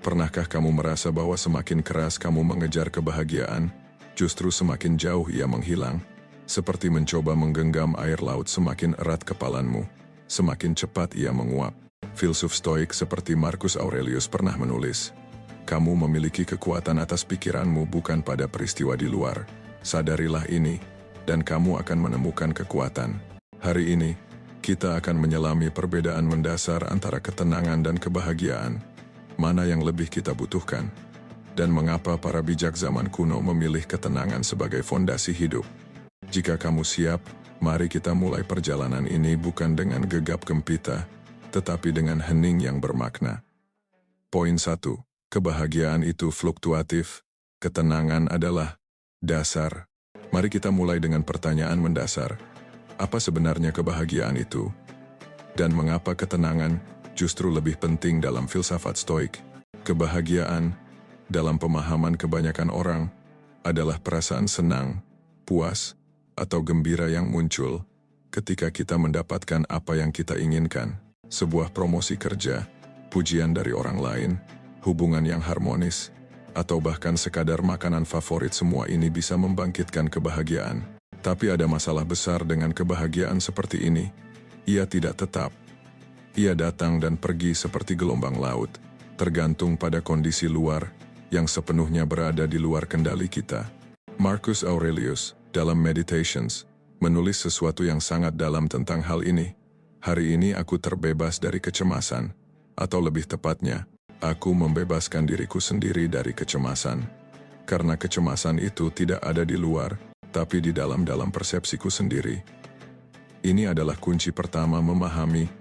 Pernahkah kamu merasa bahwa semakin keras kamu mengejar kebahagiaan, justru semakin jauh ia menghilang? Seperti mencoba menggenggam air laut, semakin erat kepalanmu, semakin cepat ia menguap. Filsuf Stoik seperti Marcus Aurelius pernah menulis, "Kamu memiliki kekuatan atas pikiranmu bukan pada peristiwa di luar. Sadarilah ini, dan kamu akan menemukan kekuatan." Hari ini, kita akan menyelami perbedaan mendasar antara ketenangan dan kebahagiaan. Mana yang lebih kita butuhkan? Dan mengapa para bijak zaman kuno memilih ketenangan sebagai fondasi hidup? Jika kamu siap, mari kita mulai perjalanan ini bukan dengan gegap gempita, tetapi dengan hening yang bermakna. Poin 1. Kebahagiaan itu fluktuatif, ketenangan adalah dasar. Mari kita mulai dengan pertanyaan mendasar. Apa sebenarnya kebahagiaan itu? Dan mengapa ketenangan justru lebih penting dalam filsafat Stoik? Kebahagiaan, dalam pemahaman kebanyakan orang, adalah perasaan senang, puas, atau gembira yang muncul ketika kita mendapatkan apa yang kita inginkan. Sebuah promosi kerja, pujian dari orang lain, hubungan yang harmonis, atau bahkan sekadar makanan favorit, semua ini bisa membangkitkan kebahagiaan. Tapi ada masalah besar dengan kebahagiaan seperti ini. Ia tidak tetap. Ia datang dan pergi seperti gelombang laut, tergantung pada kondisi luar yang sepenuhnya berada di luar kendali kita. Marcus Aurelius, dalam Meditations, menulis sesuatu yang sangat dalam tentang hal ini. Hari ini aku terbebas dari kecemasan, atau lebih tepatnya, aku membebaskan diriku sendiri dari kecemasan. Karena kecemasan itu tidak ada di luar, tapi di dalam persepsiku sendiri. Ini adalah kunci pertama memahami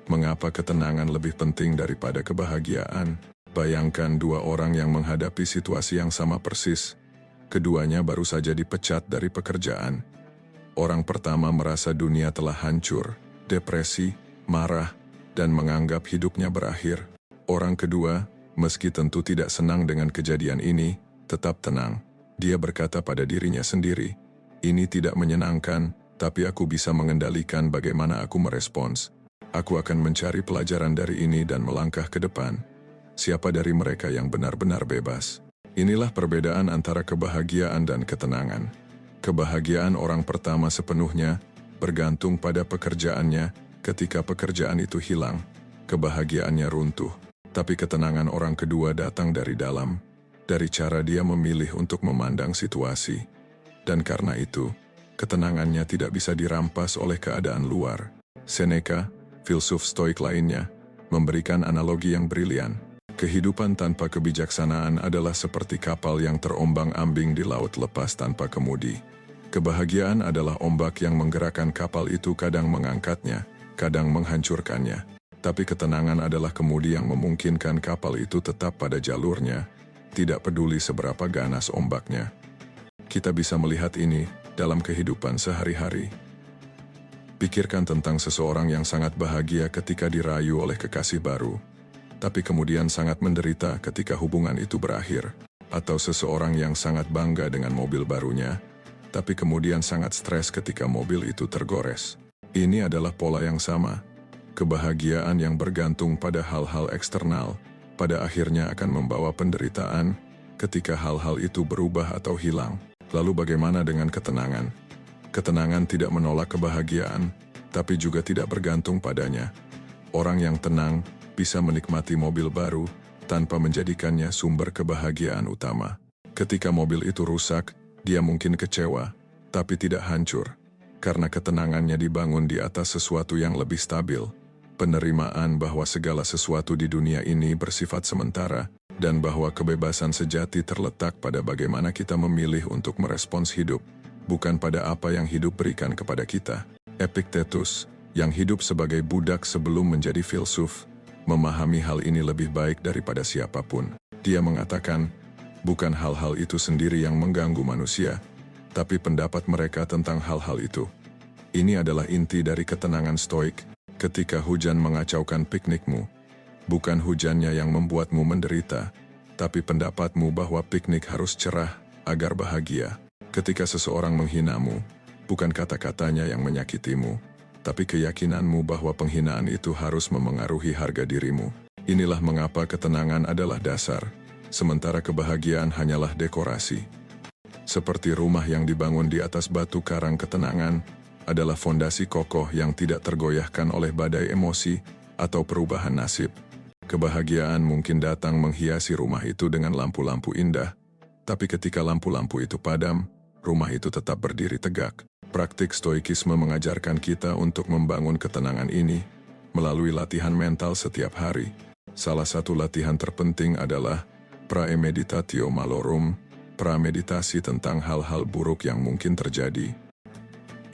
mengapa ketenangan lebih penting daripada kebahagiaan. Bayangkan dua orang yang menghadapi situasi yang sama persis. Keduanya baru saja dipecat dari pekerjaan. Orang pertama merasa dunia telah hancur, depresi, marah, dan menganggap hidupnya berakhir. Orang kedua, meski tentu tidak senang dengan kejadian ini, tetap tenang. Dia berkata pada dirinya sendiri, "Ini tidak menyenangkan, tapi aku bisa mengendalikan bagaimana aku merespons. Aku akan mencari pelajaran dari ini dan melangkah ke depan." Siapa dari mereka yang benar-benar bebas? Inilah perbedaan antara kebahagiaan dan ketenangan. Kebahagiaan orang pertama sepenuhnya bergantung pada pekerjaannya. Ketika pekerjaan itu hilang, kebahagiaannya runtuh. Tapi ketenangan orang kedua datang dari dalam, dari cara dia memilih untuk memandang situasi. Dan karena itu, ketenangannya tidak bisa dirampas oleh keadaan luar. Seneca, filsuf Stoik lainnya, memberikan analogi yang brilian. Kehidupan tanpa kebijaksanaan adalah seperti kapal yang terombang-ambing di laut lepas tanpa kemudi. Kebahagiaan adalah ombak yang menggerakkan kapal itu, kadang mengangkatnya, kadang menghancurkannya. Tapi ketenangan adalah kemudi yang memungkinkan kapal itu tetap pada jalurnya, tidak peduli seberapa ganas ombaknya. Kita bisa melihat ini dalam kehidupan sehari-hari. Pikirkan tentang seseorang yang sangat bahagia ketika dirayu oleh kekasih baru, tapi kemudian sangat menderita ketika hubungan itu berakhir. Atau seseorang yang sangat bangga dengan mobil barunya, tapi kemudian sangat stres ketika mobil itu tergores. Ini adalah pola yang sama. Kebahagiaan yang bergantung pada hal-hal eksternal, pada akhirnya akan membawa penderitaan ketika hal-hal itu berubah atau hilang. Lalu bagaimana dengan ketenangan? Ketenangan tidak menolak kebahagiaan, tapi juga tidak bergantung padanya. Orang yang tenang bisa menikmati mobil baru tanpa menjadikannya sumber kebahagiaan utama. Ketika mobil itu rusak, dia mungkin kecewa, tapi tidak hancur, karena ketenangannya dibangun di atas sesuatu yang lebih stabil. Penerimaan bahwa segala sesuatu di dunia ini bersifat sementara, dan bahwa kebebasan sejati terletak pada bagaimana kita memilih untuk merespons hidup, bukan pada apa yang hidup berikan kepada kita. Epictetus, yang hidup sebagai budak sebelum menjadi filsuf, memahami hal ini lebih baik daripada siapapun. Dia mengatakan, bukan hal-hal itu sendiri yang mengganggu manusia, tapi pendapat mereka tentang hal-hal itu. Ini adalah inti dari ketenangan Stoik. Ketika hujan mengacaukan piknikmu, bukan hujannya yang membuatmu menderita, tapi pendapatmu bahwa piknik harus cerah agar bahagia. Ketika seseorang menghinamu, bukan kata-katanya yang menyakitimu, tapi keyakinanmu bahwa penghinaan itu harus memengaruhi harga dirimu. Inilah mengapa ketenangan adalah dasar, sementara kebahagiaan hanyalah dekorasi. Seperti rumah yang dibangun di atas batu karang, ketenangan adalah fondasi kokoh yang tidak tergoyahkan oleh badai emosi atau perubahan nasib. Kebahagiaan mungkin datang menghiasi rumah itu dengan lampu-lampu indah, tapi ketika lampu-lampu itu padam, rumah itu tetap berdiri tegak. Praktik stoikisme mengajarkan kita untuk membangun ketenangan ini melalui latihan mental setiap hari. Salah satu latihan terpenting adalah praemeditatio malorum, prameditasi tentang hal-hal buruk yang mungkin terjadi.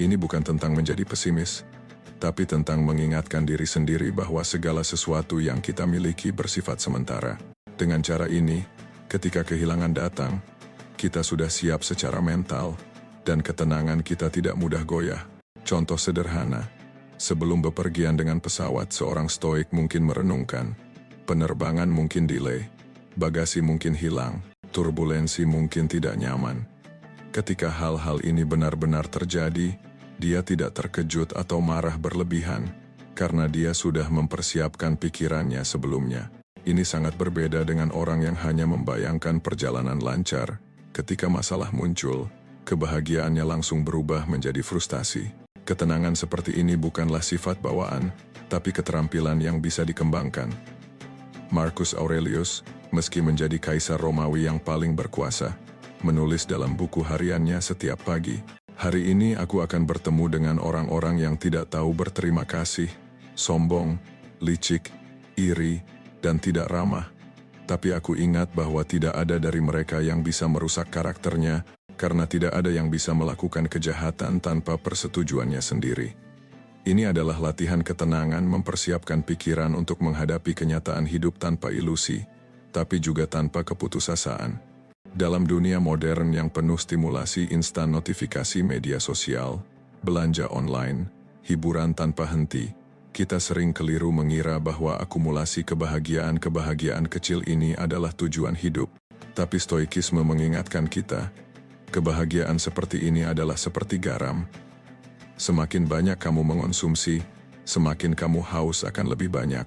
Ini bukan tentang menjadi pesimis, tapi tentang mengingatkan diri sendiri bahwa segala sesuatu yang kita miliki bersifat sementara. Dengan cara ini, ketika kehilangan datang, kita sudah siap secara mental, dan ketenangan kita tidak mudah goyah. Contoh sederhana, sebelum bepergian dengan pesawat, seorang stoik mungkin merenungkan, penerbangan mungkin delay, bagasi mungkin hilang, turbulensi mungkin tidak nyaman. Ketika hal-hal ini benar-benar terjadi, dia tidak terkejut atau marah berlebihan, karena dia sudah mempersiapkan pikirannya sebelumnya. Ini sangat berbeda dengan orang yang hanya membayangkan perjalanan lancar. Ketika masalah muncul, kebahagiaannya langsung berubah menjadi frustasi. Ketenangan seperti ini bukanlah sifat bawaan, tapi keterampilan yang bisa dikembangkan. Marcus Aurelius, meski menjadi kaisar Romawi yang paling berkuasa, menulis dalam buku hariannya setiap pagi, "Hari ini aku akan bertemu dengan orang-orang yang tidak tahu berterima kasih, sombong, licik, iri, dan tidak ramah. Tapi aku ingat bahwa tidak ada dari mereka yang bisa merusak karakternya, karena tidak ada yang bisa melakukan kejahatan tanpa persetujuannya sendiri." Ini adalah latihan ketenangan, mempersiapkan pikiran untuk menghadapi kenyataan hidup tanpa ilusi, tapi juga tanpa keputusasaan. Dalam dunia modern yang penuh stimulasi instan, notifikasi media sosial, belanja online, hiburan tanpa henti, kita sering keliru mengira bahwa akumulasi kebahagiaan kecil ini adalah tujuan hidup. Tapi stoikisme mengingatkan kita, kebahagiaan seperti ini adalah seperti garam. Semakin banyak kamu mengonsumsi, semakin kamu haus akan lebih banyak.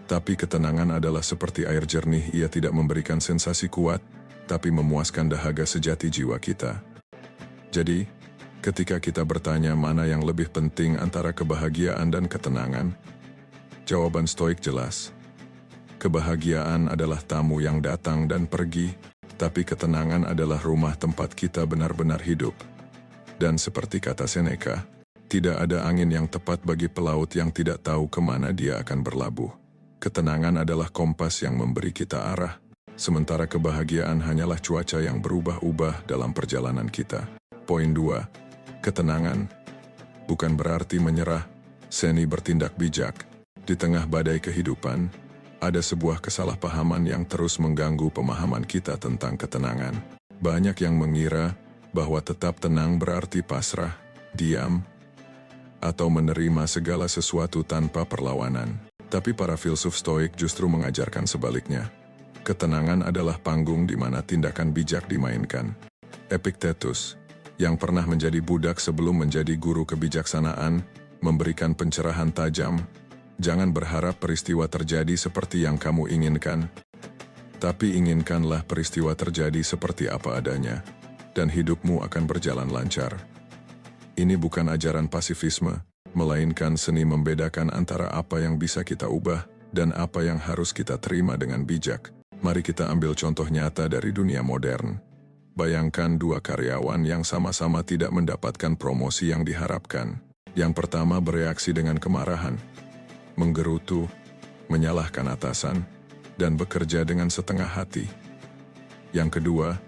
Tapi ketenangan adalah seperti air jernih, ia tidak memberikan sensasi kuat, tapi memuaskan dahaga sejati jiwa kita. Jadi, ketika kita bertanya mana yang lebih penting antara kebahagiaan dan ketenangan, jawaban stoik jelas. Kebahagiaan adalah tamu yang datang dan pergi, tapi ketenangan adalah rumah tempat kita benar-benar hidup. Dan seperti kata Seneca, tidak ada angin yang tepat bagi pelaut yang tidak tahu kemana dia akan berlabuh. Ketenangan adalah kompas yang memberi kita arah, sementara kebahagiaan hanyalah cuaca yang berubah-ubah dalam perjalanan kita. Poin 2. Ketenangan bukan berarti menyerah, seni bertindak bijak. Di tengah badai kehidupan, ada sebuah kesalahpahaman yang terus mengganggu pemahaman kita tentang ketenangan. Banyak yang mengira bahwa tetap tenang berarti pasrah, diam, atau menerima segala sesuatu tanpa perlawanan. Tapi para filsuf stoik justru mengajarkan sebaliknya. Ketenangan adalah panggung di mana tindakan bijak dimainkan. Epictetus, yang pernah menjadi budak sebelum menjadi guru kebijaksanaan, memberikan pencerahan tajam, "Jangan berharap peristiwa terjadi seperti yang kamu inginkan, tapi inginkanlah peristiwa terjadi seperti apa adanya, dan hidupmu akan berjalan lancar." Ini bukan ajaran pasifisme, melainkan seni membedakan antara apa yang bisa kita ubah dan apa yang harus kita terima dengan bijak. Mari kita ambil contoh nyata dari dunia modern. Bayangkan dua karyawan yang sama-sama tidak mendapatkan promosi yang diharapkan. Yang pertama bereaksi dengan kemarahan, menggerutu, menyalahkan atasan, dan bekerja dengan setengah hati. Yang kedua,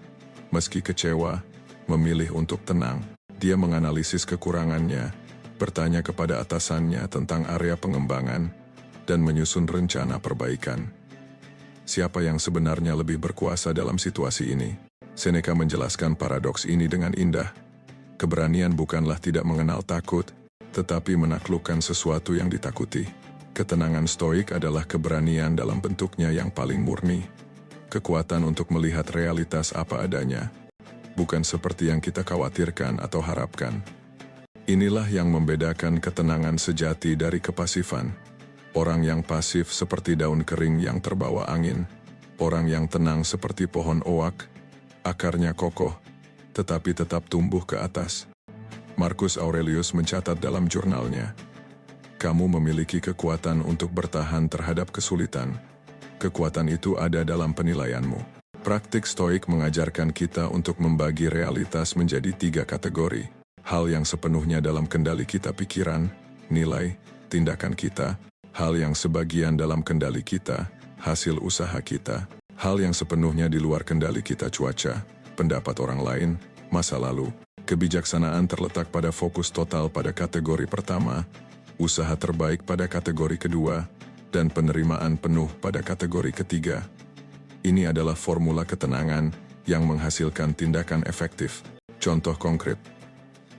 meski kecewa, memilih untuk tenang. Dia menganalisis kekurangannya, bertanya kepada atasannya tentang area pengembangan, dan menyusun rencana perbaikan. Siapa yang sebenarnya lebih berkuasa dalam situasi ini? Seneca menjelaskan paradoks ini dengan indah. Keberanian bukanlah tidak mengenal takut, tetapi menaklukkan sesuatu yang ditakuti. Ketenangan stoik adalah keberanian dalam bentuknya yang paling murni. Kekuatan untuk melihat realitas apa adanya, bukan seperti yang kita khawatirkan atau harapkan. Inilah yang membedakan ketenangan sejati dari kepasifan. Orang yang pasif seperti daun kering yang terbawa angin. Orang yang tenang seperti pohon oak, akarnya kokoh, tetapi tetap tumbuh ke atas. Marcus Aurelius mencatat dalam jurnalnya, "Kamu memiliki kekuatan untuk bertahan terhadap kesulitan. Kekuatan itu ada dalam penilaianmu." Praktik Stoik mengajarkan kita untuk membagi realitas menjadi 3 kategori. Hal yang sepenuhnya dalam kendali kita, pikiran, nilai, tindakan kita. Hal yang sebagian dalam kendali kita, hasil usaha kita. Hal yang sepenuhnya di luar kendali kita, cuaca, pendapat orang lain, masa lalu. Kebijaksanaan terletak pada fokus total pada kategori pertama, usaha terbaik pada kategori kedua, dan penerimaan penuh pada kategori ketiga. Ini adalah formula ketenangan yang menghasilkan tindakan efektif. Contoh konkret.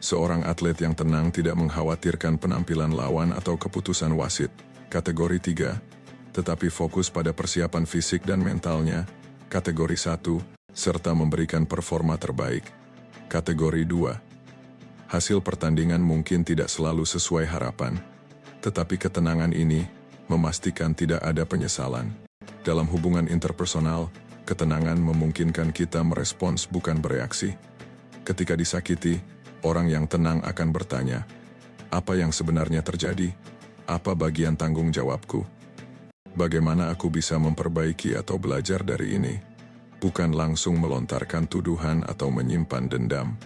Seorang atlet yang tenang tidak mengkhawatirkan penampilan lawan atau keputusan wasit. Kategori 3, tetapi fokus pada persiapan fisik dan mentalnya. Kategori 1, serta memberikan performa terbaik. Kategori 2, hasil pertandingan mungkin tidak selalu sesuai harapan, tetapi ketenangan ini memastikan tidak ada penyesalan. Dalam hubungan interpersonal, ketenangan memungkinkan kita merespons bukan bereaksi. Ketika disakiti, orang yang tenang akan bertanya, "Apa yang sebenarnya terjadi? Apa bagian tanggung jawabku? Bagaimana aku bisa memperbaiki atau belajar dari ini?" Bukan langsung melontarkan tuduhan atau menyimpan dendam.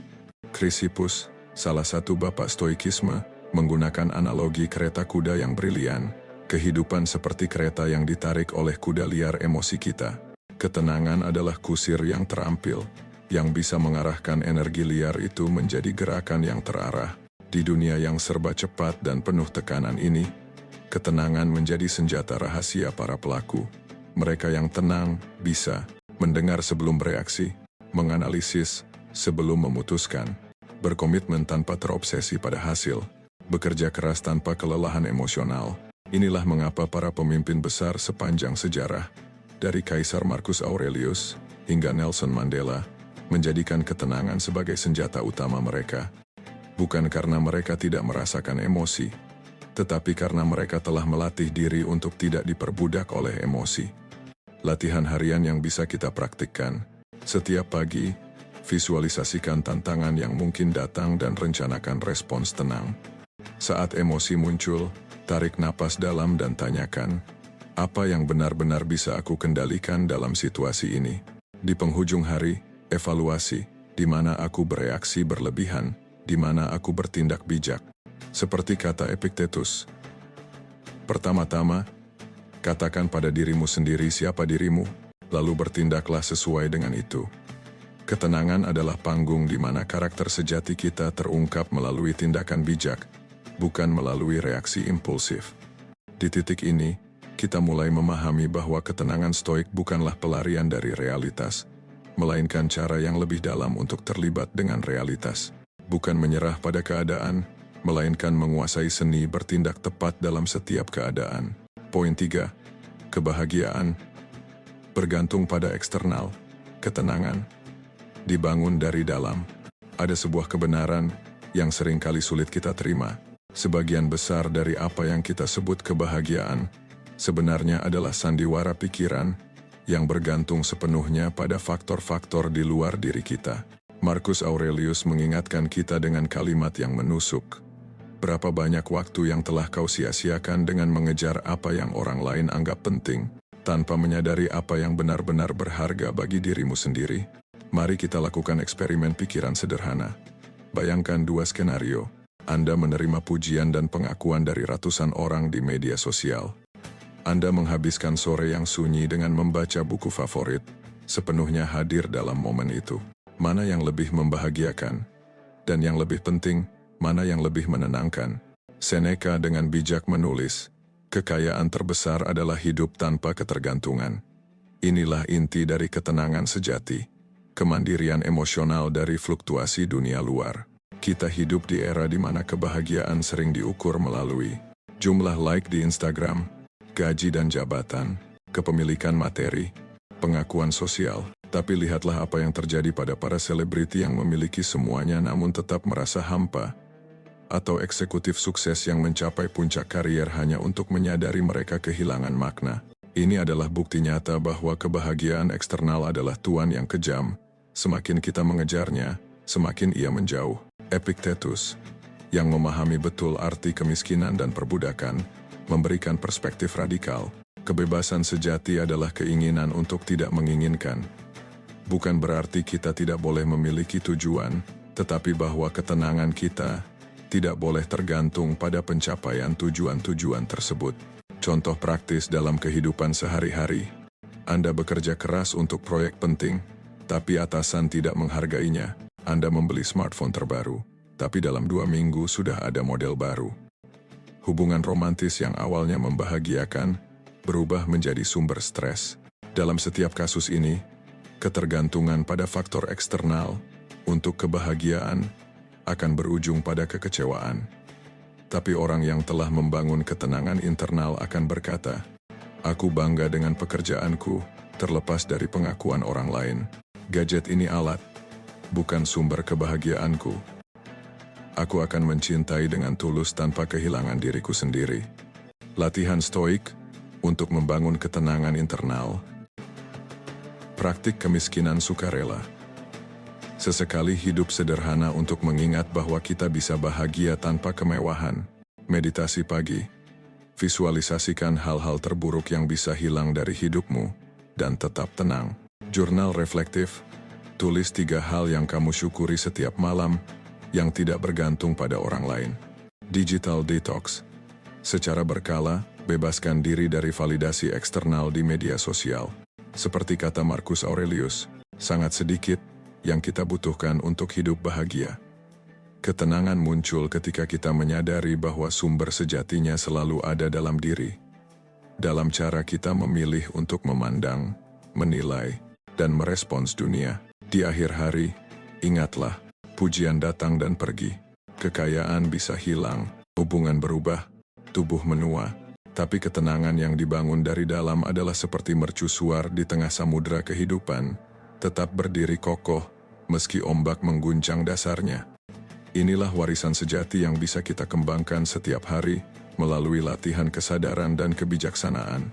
Chrysippus, salah satu bapak stoikisme, menggunakan analogi kereta kuda yang brilian. Kehidupan seperti kereta yang ditarik oleh kuda liar emosi kita. Ketenangan adalah kusir yang terampil, yang bisa mengarahkan energi liar itu menjadi gerakan yang terarah. Di dunia yang serba cepat dan penuh tekanan ini, ketenangan menjadi senjata rahasia para pelaku. Mereka yang tenang bisa mendengar sebelum bereaksi, menganalisis sebelum memutuskan, berkomitmen tanpa terobsesi pada hasil, bekerja keras tanpa kelelahan emosional. Inilah mengapa para pemimpin besar sepanjang sejarah, dari Kaisar Marcus Aurelius hingga Nelson Mandela, menjadikan ketenangan sebagai senjata utama mereka. Bukan karena mereka tidak merasakan emosi, tetapi karena mereka telah melatih diri untuk tidak diperbudak oleh emosi. Latihan harian yang bisa kita praktikkan. Setiap pagi, visualisasikan tantangan yang mungkin datang dan rencanakan respons tenang. Saat emosi muncul, tarik napas dalam dan tanyakan, "Apa yang benar-benar bisa aku kendalikan dalam situasi ini?" Di penghujung hari, evaluasi, di mana aku bereaksi berlebihan, di mana aku bertindak bijak. Seperti kata Epictetus, pertama-tama, katakan pada dirimu sendiri siapa dirimu, lalu bertindaklah sesuai dengan itu. Ketenangan adalah panggung di mana karakter sejati kita terungkap melalui tindakan bijak, bukan melalui reaksi impulsif. Di titik ini, kita mulai memahami bahwa ketenangan stoik bukanlah pelarian dari realitas, melainkan cara yang lebih dalam untuk terlibat dengan realitas. Bukan menyerah pada keadaan, melainkan menguasai seni bertindak tepat dalam setiap keadaan. Poin 3. Kebahagiaan bergantung pada eksternal. Ketenangan dibangun dari dalam. Ada sebuah kebenaran yang seringkali sulit kita terima. Sebagian besar dari apa yang kita sebut kebahagiaan sebenarnya adalah sandiwara pikiran yang bergantung sepenuhnya pada faktor-faktor di luar diri kita. Marcus Aurelius mengingatkan kita dengan kalimat yang menusuk. Berapa banyak waktu yang telah kau sia-siakan dengan mengejar apa yang orang lain anggap penting, tanpa menyadari apa yang benar-benar berharga bagi dirimu sendiri? Mari kita lakukan eksperimen pikiran sederhana. Bayangkan 2 skenario. Anda menerima pujian dan pengakuan dari ratusan orang di media sosial. Anda menghabiskan sore yang sunyi dengan membaca buku favorit, sepenuhnya hadir dalam momen itu. Mana yang lebih membahagiakan? Dan yang lebih penting, mana yang lebih menenangkan? Seneca dengan bijak menulis, kekayaan terbesar adalah hidup tanpa ketergantungan. Inilah inti dari ketenangan sejati, kemandirian emosional dari fluktuasi dunia luar. Kita hidup di era di mana kebahagiaan sering diukur melalui jumlah like di Instagram, gaji dan jabatan, kepemilikan materi, pengakuan sosial. Tapi lihatlah apa yang terjadi pada para selebriti yang memiliki semuanya namun tetap merasa hampa. atau eksekutif sukses yang mencapai puncak karier hanya untuk menyadari mereka kehilangan makna. Ini adalah bukti nyata bahwa kebahagiaan eksternal adalah tuan yang kejam. Semakin kita mengejarnya, semakin ia menjauh. Epictetus, yang memahami betul arti kemiskinan dan perbudakan, memberikan perspektif radikal. Kebebasan sejati adalah keinginan untuk tidak menginginkan. Bukan berarti kita tidak boleh memiliki tujuan, tetapi bahwa ketenangan kita tidak boleh tergantung pada pencapaian tujuan-tujuan tersebut. Contoh praktis dalam kehidupan sehari-hari. Anda bekerja keras untuk proyek penting, tapi atasan tidak menghargainya. Anda membeli smartphone terbaru, tapi dalam 2 minggu sudah ada model baru. Hubungan romantis yang awalnya membahagiakan, berubah menjadi sumber stres. Dalam setiap kasus ini, ketergantungan pada faktor eksternal untuk kebahagiaan akan berujung pada kekecewaan. Tapi orang yang telah membangun ketenangan internal akan berkata, "Aku bangga dengan pekerjaanku, terlepas dari pengakuan orang lain. Gadget ini alat, bukan sumber kebahagiaanku. Aku akan mencintai dengan tulus tanpa kehilangan diriku sendiri." Latihan stoik untuk membangun ketenangan internal. Praktik kemiskinan sukarela. Sesekali hidup sederhana untuk mengingat bahwa kita bisa bahagia tanpa kemewahan. Meditasi pagi. Visualisasikan hal-hal terburuk yang bisa hilang dari hidupmu dan tetap tenang. Jurnal reflektif. Tulis 3 hal yang kamu syukuri setiap malam yang tidak bergantung pada orang lain. Digital detox. Secara berkala, bebaskan diri dari validasi eksternal di media sosial. Seperti kata Marcus Aurelius, sangat sedikit yang kita butuhkan untuk hidup bahagia. Ketenangan muncul ketika kita menyadari bahwa sumber sejatinya selalu ada dalam diri. Dalam cara kita memilih untuk memandang, menilai, dan merespons dunia. Di akhir hari, ingatlah, pujian datang dan pergi. Kekayaan bisa hilang, hubungan berubah, tubuh menua. Tapi ketenangan yang dibangun dari dalam adalah seperti mercusuar di tengah samudera kehidupan, tetap berdiri kokoh, meski ombak mengguncang dasarnya. Inilah warisan sejati yang bisa kita kembangkan setiap hari, melalui latihan kesadaran dan kebijaksanaan.